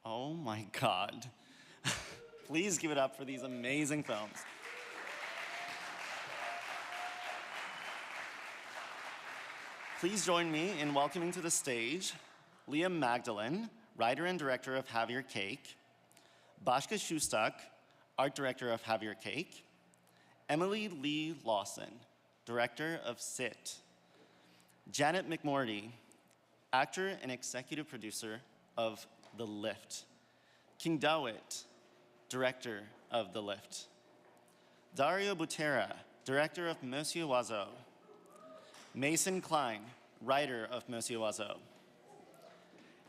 Oh my God. Please give it up for these amazing films. Please join me in welcoming to the stage Leah Magdalene, writer and director of Have Your Cake, Bashka Shustak, art director of Have Your Cake, Emily Lee Lawson, director of Sit, Janet McMorty, actor and executive producer of The Lift, King Dawit, director of The Lift, Dario Butera, director of Monsieur Oiseau, Mason Klein, writer of Monsieur Oiseau,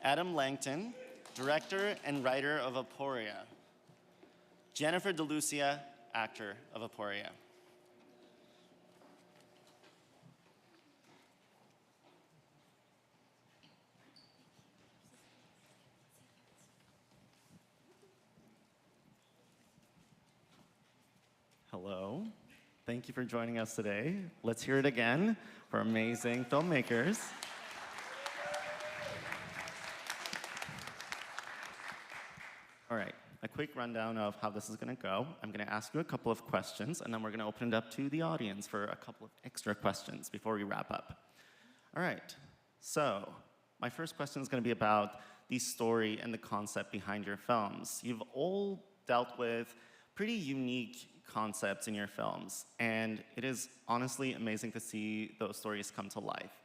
Adam Langton, director and writer of Aporia, Jennifer DeLucia, actor of Aporia. Hello. Thank you for joining us today. Let's hear it again for amazing filmmakers. All right, a quick rundown of how this is going to go. I'm going to ask you a couple of questions, and then we're going to open it up to the audience for a couple of extra questions before we wrap up. All right, so my first question is going to be about the story and the concept behind your films. You've all dealt with pretty unique concepts in your films, and it is honestly amazing to see those stories come to life.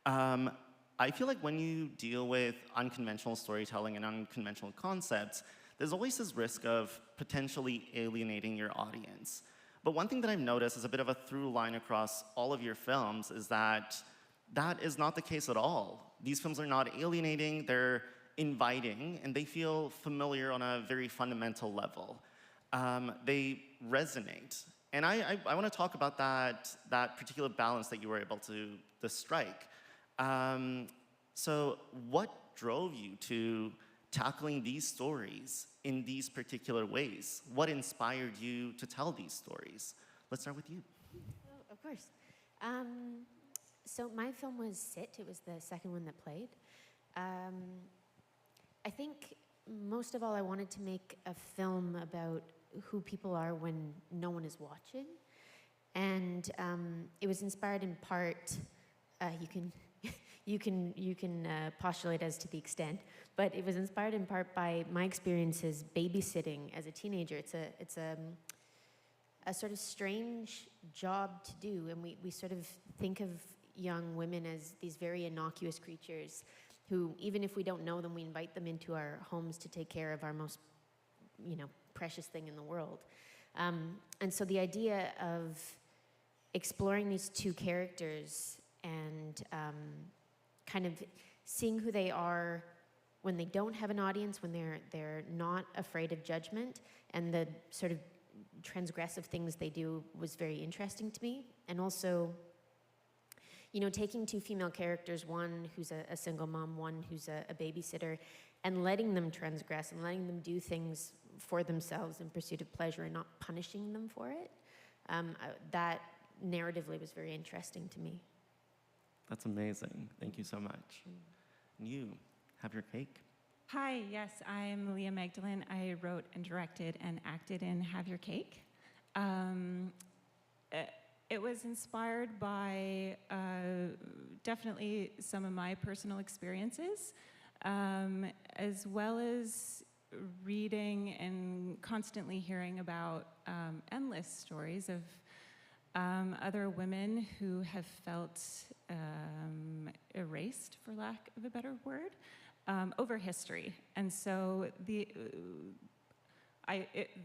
I feel like when you deal with unconventional storytelling and unconventional concepts, there's always this risk of potentially alienating your audience. But one thing that I've noticed is a bit of a through line across all of your films is that that is not the case at all. These films are not alienating, they're inviting, and they feel familiar on a very fundamental level. They resonate. And I want to talk about that particular balance that you were able to strike. So what drove you to tackling these stories in these particular ways? What inspired you to tell these stories? Let's start with you. Oh, of course. So my film was Sit. It was the second one that played. I think most of all, I wanted to make a film about who people are when no one is watching. And it was inspired in part, you can postulate as to the extent, but it was inspired in part by my experiences babysitting as a teenager. It's a sort of strange job to do, and we sort of think of young women as these very innocuous creatures who, even if we don't know them, we invite them into our homes to take care of our most, precious thing in the world. And so the idea of exploring these two characters and kind of seeing who they are when they don't have an audience, when they're not afraid of judgment, and the sort of transgressive things they do was very interesting to me. And also, taking two female characters, one who's a single mom, one who's a babysitter, and letting them transgress and letting them do things for themselves in pursuit of pleasure and not punishing them for it. That narratively was very interesting to me. That's amazing. Thank you so much. And you, Have Your Cake. Hi, yes, I'm Leah Magdalene. I wrote and directed and acted in Have Your Cake. It was inspired by definitely some of my personal experiences, as well as reading and constantly hearing about endless stories of other women who have felt erased, for lack of a better word, over history. And so the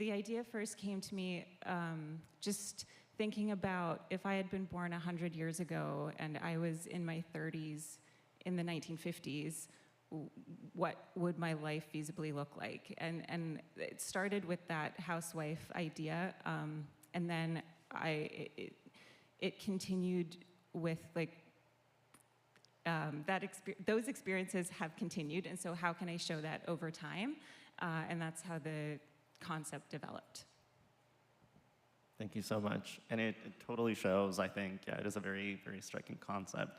idea first came to me just thinking about if I had been born 100 years ago and I was in my 30s in the 1950s, what would my life feasibly look like? And it started with that housewife idea, and then it continued with those experiences have continued, and so how can I show that over time? And that's how the concept developed. Thank you so much. And it totally shows, I think. Yeah, it is a very, very striking concept.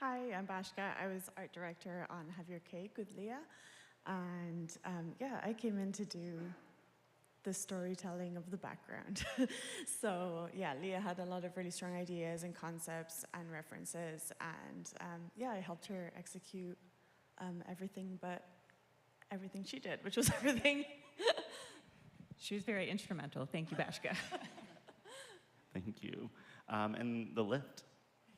Hi, I'm Bashka. I was art director on Have Your Cake with Leah. And yeah, I came in to do the storytelling of the background. So yeah, Leah had a lot of really strong ideas and concepts and references. And yeah, I helped her execute everything but everything she did, which was everything. She was very instrumental. Thank you, Bashka. Thank you. And the lift.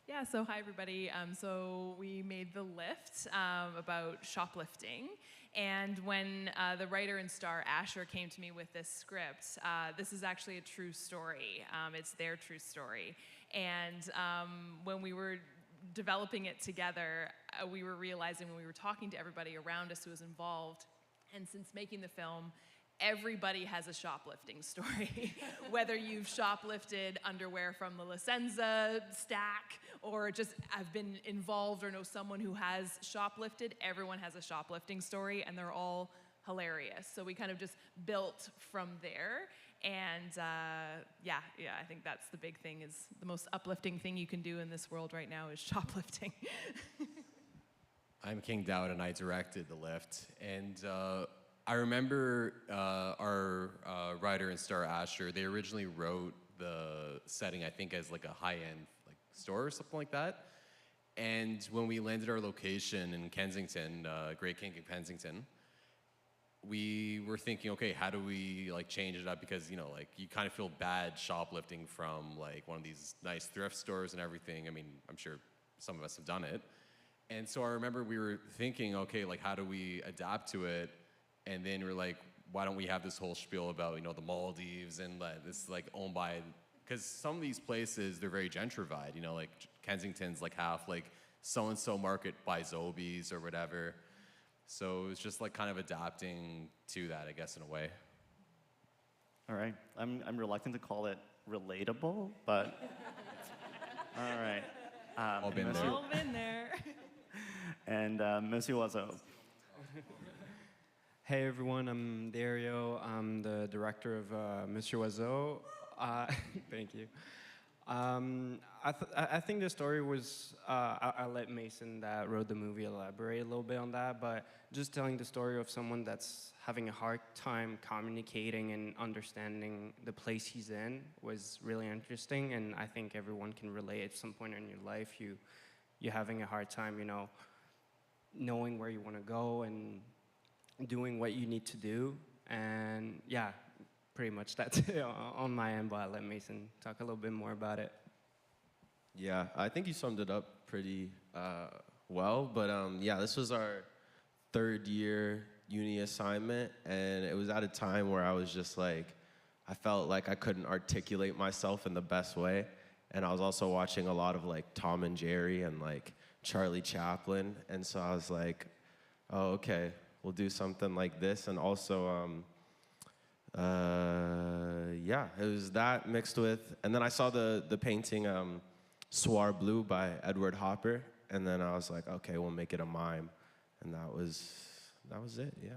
Yeah, so hi everybody. So we made the lift about shoplifting. And when the writer and star Asher came to me with this script, this is actually a true story. It's their true story. And when we were developing it together, we were realizing when we were talking to everybody around us who was involved, and since making the film, everybody has a shoplifting story. Whether you've shoplifted underwear from the La Senza stack or just have been involved or know someone who has shoplifted, everyone has a shoplifting story and they're all hilarious. So we kind of just built from there. And yeah, I think that's the big thing, is the most uplifting thing you can do in this world right now is shoplifting. I'm King Dowd and I directed The Lift. And I remember our writer and star Asher, they originally wrote the setting, I think, as like a high-end like store or something like that. And when we landed our location in Kensington, Great King in Kensington, we were thinking, okay, how do we like change it up? Because, you know, like you kind of feel bad shoplifting from like one of these nice thrift stores and everything. I mean, I'm sure some of us have done it. And so I remember we were thinking, okay, like how do we adapt to it? And then we're like, why don't we have this whole spiel about, you know, the Maldives and this like owned by, because some of these places, they're very gentrified, you know, like Kensington's like half like so-and-so market by Zobies or whatever. So it was just like kind of adapting to that, I guess, in a way. All right. I'm reluctant to call it relatable, but all right. All been there. All been there. And Monsieur Oiseau. Hey everyone, I'm Dario. I'm the director of Monsieur Oiseau. Thank you. I think the story was, I'll let Mason that wrote the movie elaborate a little bit on that, but just telling the story of someone that's having a hard time communicating and understanding the place he's in was really interesting, and I think everyone can relate at some point in your life. You're having a hard time, you know, knowing where you want to go and doing what you need to do, and yeah, pretty much that's it on my end, but I'll let Mason talk a little bit more about it. Yeah, I think you summed it up pretty well, but yeah, this was our third year uni assignment, and it was at a time where I was just like, I felt like I couldn't articulate myself in the best way, and I was also watching a lot of like Tom and Jerry and like Charlie Chaplin, and so I was like, oh, okay, we'll do something like this. And also, yeah, it was that mixed with, and then I saw the painting Soir Blue by Edward Hopper, and then I was like, okay, we'll make it a mime, and that was it, yeah.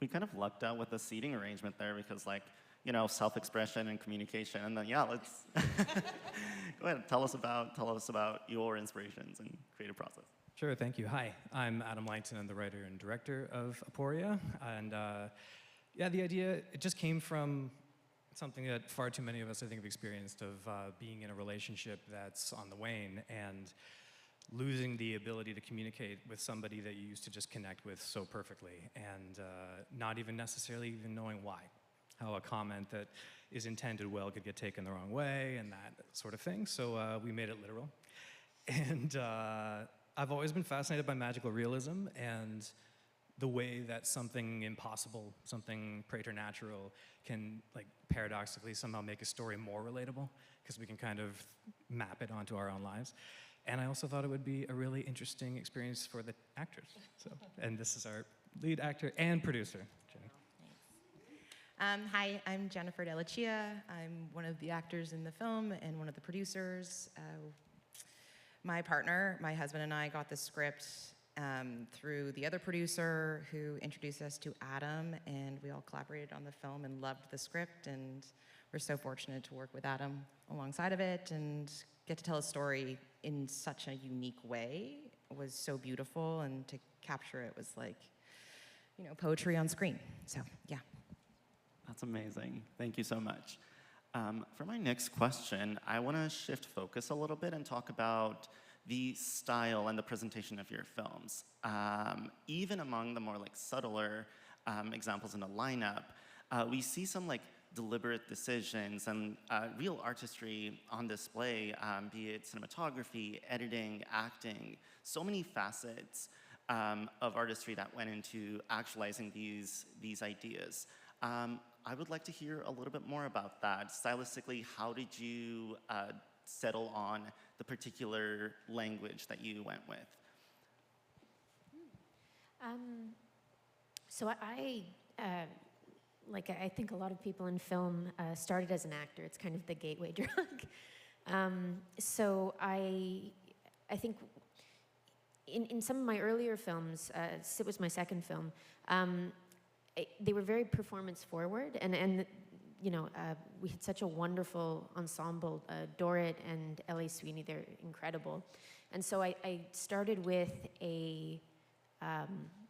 We kind of lucked out with the seating arrangement there because, like, you know, self-expression and communication, and then yeah, let's go ahead. Tell us about your inspirations and creative process. Sure, thank you. Hi, I'm Adam Langton. I'm the writer and director of Aporia. And yeah, the idea, it just came from something that far too many of us, I think, have experienced, of being in a relationship that's on the wane and losing the ability to communicate with somebody that you used to just connect with so perfectly, and not even necessarily even knowing why. How a comment that is intended well could get taken the wrong way and that sort of thing. So we made it literal. And I've always been fascinated by magical realism and the way that something impossible, something preternatural, can like paradoxically somehow make a story more relatable, because we can kind of map it onto our own lives. And I also thought it would be a really interesting experience for the actors. So, and this is our lead actor and producer, Jenny. Hi, I'm Jennifer Dellachia. I'm one of the actors in the film and one of the producers. My partner, my husband, and I got the script through the other producer who introduced us to Adam, and we all collaborated on the film and loved the script, and we're so fortunate to work with Adam alongside of it and get to tell a story in such a unique way was so beautiful, and to capture it was like, you know, poetry on screen. So, yeah. That's amazing. Thank you so much. For my next question, I want to shift focus a little bit and talk about the style and the presentation of your films. Even among the more like subtler examples in the lineup, we see some like deliberate decisions and real artistry on display, be it cinematography, editing, acting, so many facets of artistry that went into actualizing these ideas. I would like to hear a little bit more about that. Stylistically, how did you settle on the particular language that you went with? So I think a lot of people in film started as an actor. It's kind of the gateway drug. So I think in some of my earlier films, Sit was my second film, they were very performance forward, and you know, we had such a wonderful ensemble. Dorrit and Ellie Sweeney, they're incredible. And so I started with a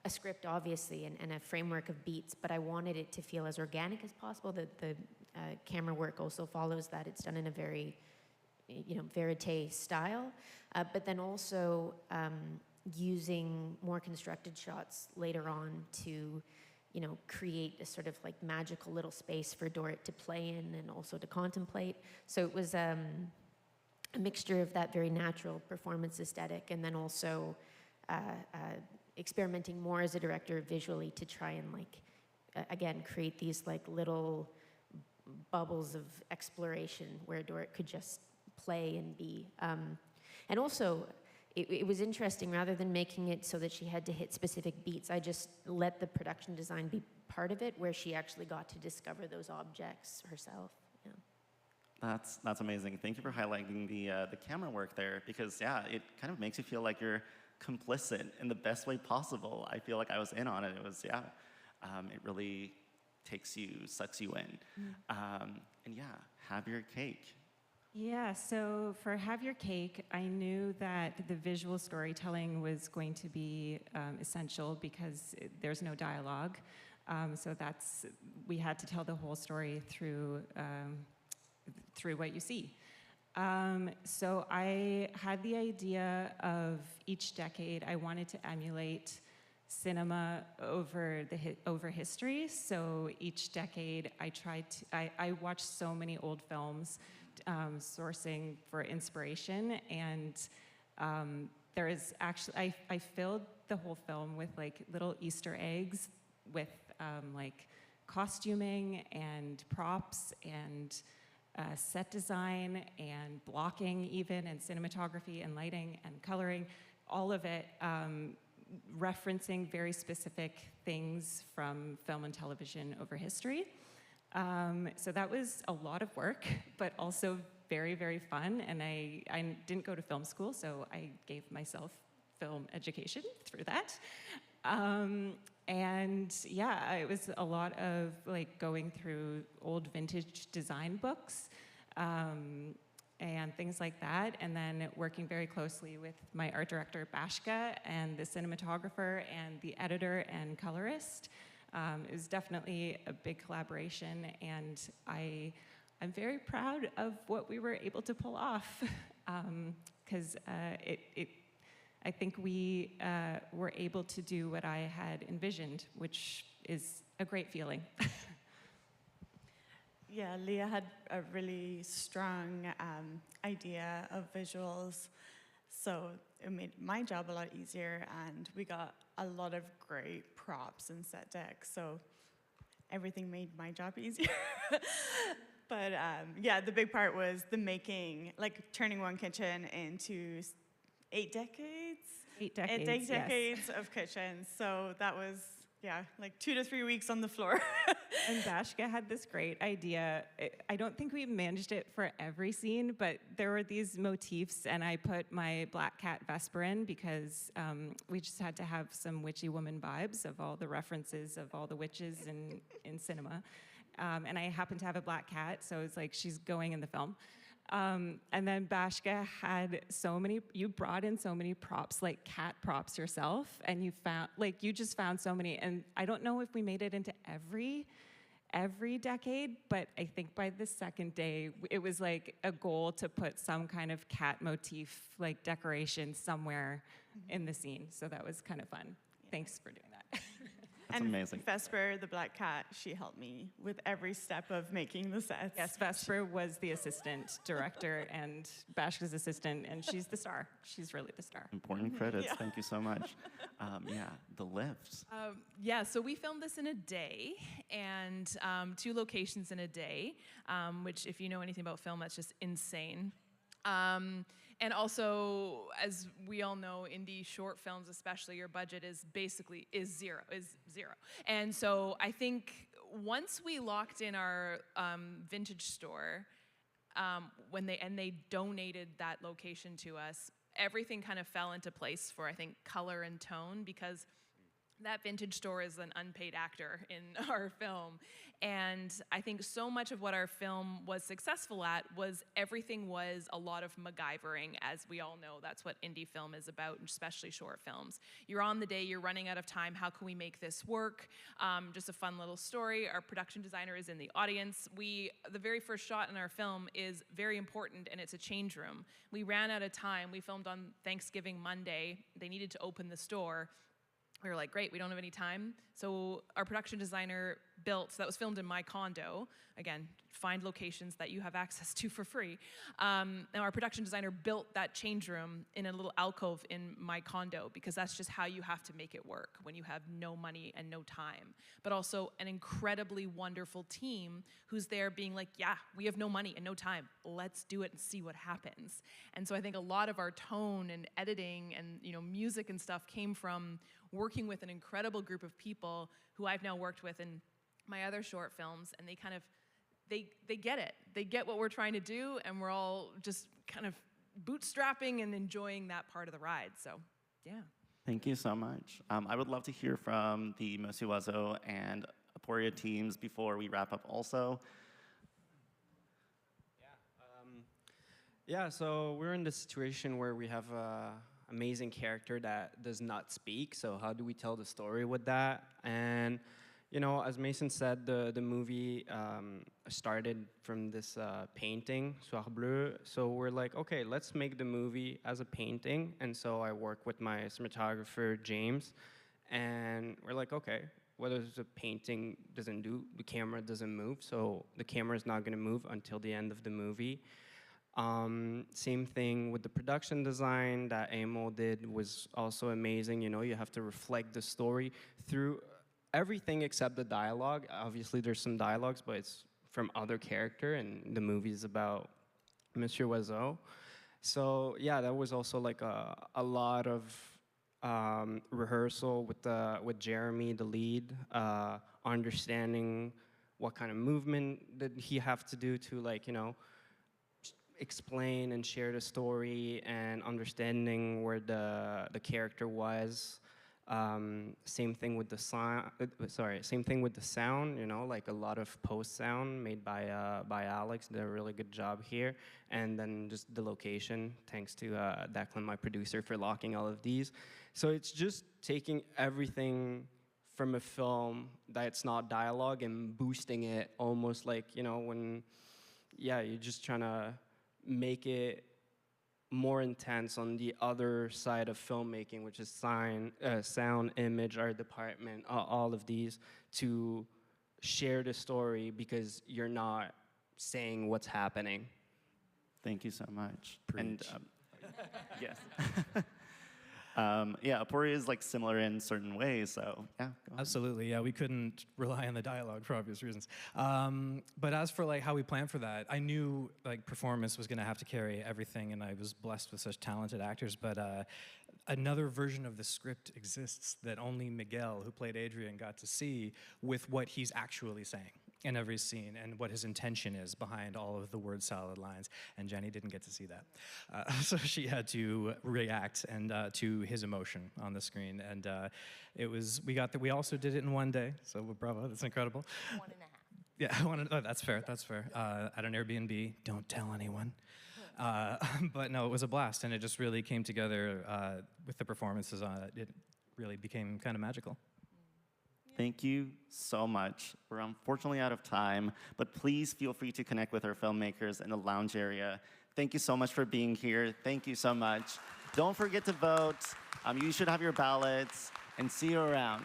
script, obviously, and a framework of beats, but I wanted it to feel as organic as possible. The camera work also follows that. It's done in a very, you know, verite style, but then also using more constructed shots later on to, you know, create a sort of like magical little space for Dorrit to play in and also to contemplate. So it was a mixture of that very natural performance aesthetic, and then also experimenting more as a director visually to try and like, again, create these like little bubbles of exploration where Dorrit could just play and be. And also, it was interesting, rather than making it so that she had to hit specific beats, I just let the production design be part of it, where she actually got to discover those objects herself. Yeah. That's amazing. Thank you for highlighting the camera work there, because yeah, it kind of makes you feel like you're complicit in the best way possible. I feel like I was in on it. It was, yeah, it really sucks you in. And yeah, have your cake. Yeah, so for Have Your Cake, I knew that the visual storytelling was going to be essential because there's no dialogue. So we had to tell the whole story through what you see. So I had the idea of each decade I wanted to emulate cinema over history. So each decade I watched so many old films, sourcing for inspiration, and there is actually, I filled the whole film with like little Easter eggs with like costuming and props and set design and blocking even, and cinematography and lighting and coloring, all of it referencing very specific things from film and television over history. So that was a lot of work, but also very, very fun. And I didn't go to film school, so I gave myself film education through that. And yeah, it was a lot of like going through old vintage design books and things like that, and then working very closely with my art director, Bashka, and the cinematographer and the editor and colorist. It was definitely a big collaboration, and I'm very proud of what we were able to pull off, because I think we were able to do what I had envisioned, which is a great feeling. Yeah, Leah had a really strong idea of visuals, so it made my job a lot easier, and we got a lot of great props and set decks, so everything made my job easier. But yeah, the big part was the making, like turning one kitchen into 8 decades? 8 decades, 8 decades yes. of kitchens, so that was, yeah, like 2 to 3 weeks on the floor. And Bashka had this great idea. I don't think we managed it for every scene, but there were these motifs, and I put my black cat Vesper in because we just had to have some witchy woman vibes of all the references of all the witches in cinema. And I happen to have a black cat, so it's like she's going in the film. And then Bashka had you brought in so many props, like cat props yourself, and you just found so many. And I don't know if we made it into every decade, but I think by the second day, it was like a goal to put some kind of cat motif, like decoration somewhere in the scene. So that was kind of fun. Yeah. Thanks for doing that. That's amazing. Vesper, the black cat, she helped me with every step of making the sets. Yes, Vesper was the assistant director and Bashka's assistant, and she's the star. She's really the star. Important credits. Thank you so much. The lift. So we filmed this in a day, and 2 locations in a day, which if you know anything about film, that's just insane. And also, as we all know, indie short films, especially, your budget is zero. And so I think once we locked in our vintage store, when they donated that location to us, everything kind of fell into place for, I think, color and tone, because that vintage store is an unpaid actor in our film. And I think so much of what our film was successful at was everything was a lot of MacGyvering. As we all know, that's what indie film is about, especially short films. You're on the day, you're running out of time, how can we make this work? Just a fun little story. Our production designer is in the audience. The very first shot in our film is very important, and it's a change room. We ran out of time. We filmed on Thanksgiving Monday. They needed to open the store. We were like, great, we don't have any time. So our production designer built, so that was filmed in my condo. Again, find locations that you have access to for free. And our production designer built that change room in a little alcove in my condo, because that's just how you have to make it work when you have no money and no time. But also an incredibly wonderful team who's there being like, yeah, we have no money and no time. Let's do it and see what happens. And so I think a lot of our tone and editing and music and stuff came from working with an incredible group of people who I've now worked with in my other short films, and they get it. They get what we're trying to do, and we're all just kind of bootstrapping and enjoying that part of the ride. So, yeah. Thank you so much. I would love to hear from the Monsieur Oiseau and Aporia teams before we wrap up also. So we're in this situation where we have an amazing character that does not speak, so how do we tell the story with that? And as Mason said, the movie started from this painting, Soir Bleu. So we're like, okay, let's make the movie as a painting. And so I work with my cinematographer, James. And we're like, okay, what does a painting doesn't do? The camera doesn't move. So the camera is not going to move until the end of the movie. Same thing with the production design that Amo did was also amazing. You have to reflect the story through everything except the dialogue. Obviously, there's some dialogues, but it's from other character, and the movie is about Monsieur Oiseau. So yeah, that was also like a lot of rehearsal with Jeremy, the lead, understanding what kind of movement did he have to do to explain and share the story, and understanding where the character was. Same thing with the sound. Same thing with the sound. Like a lot of post sound made by Alex. Did a really good job here. And then just the location. Thanks to Declan, my producer, for locking all of these. So it's just taking everything from a film that's not dialogue and boosting it, almost like when you're just trying to make it more intense on the other side of filmmaking, which is sound, image, art department, all of these, to share the story because you're not saying what's happening. Thank you so much. Preach. And yes. Aporia is like similar in certain ways, so yeah, go ahead. Absolutely, yeah. We couldn't rely on the dialogue for obvious reasons. But as for like how we planned for that, I knew like performance was going to have to carry everything, and I was blessed with such talented actors. But another version of the script exists that only Miguel, who played Adrian, got to see, with what he's actually saying in every scene and what his intention is behind all of the word salad lines. And Jenny didn't get to see that. So she had to react to his emotion on the screen. And we also did it in one day. So bravo, that's incredible. 1.5. Yeah, that's fair, that's fair. At an Airbnb, don't tell anyone. But no, it was a blast, and it just really came together with the performances on it. It really became kind of magical. Thank you so much. We're unfortunately out of time, but please feel free to connect with our filmmakers in the lounge area. Thank you so much for being here. Thank you so much. Don't forget to vote. You should have your ballots, and see you around.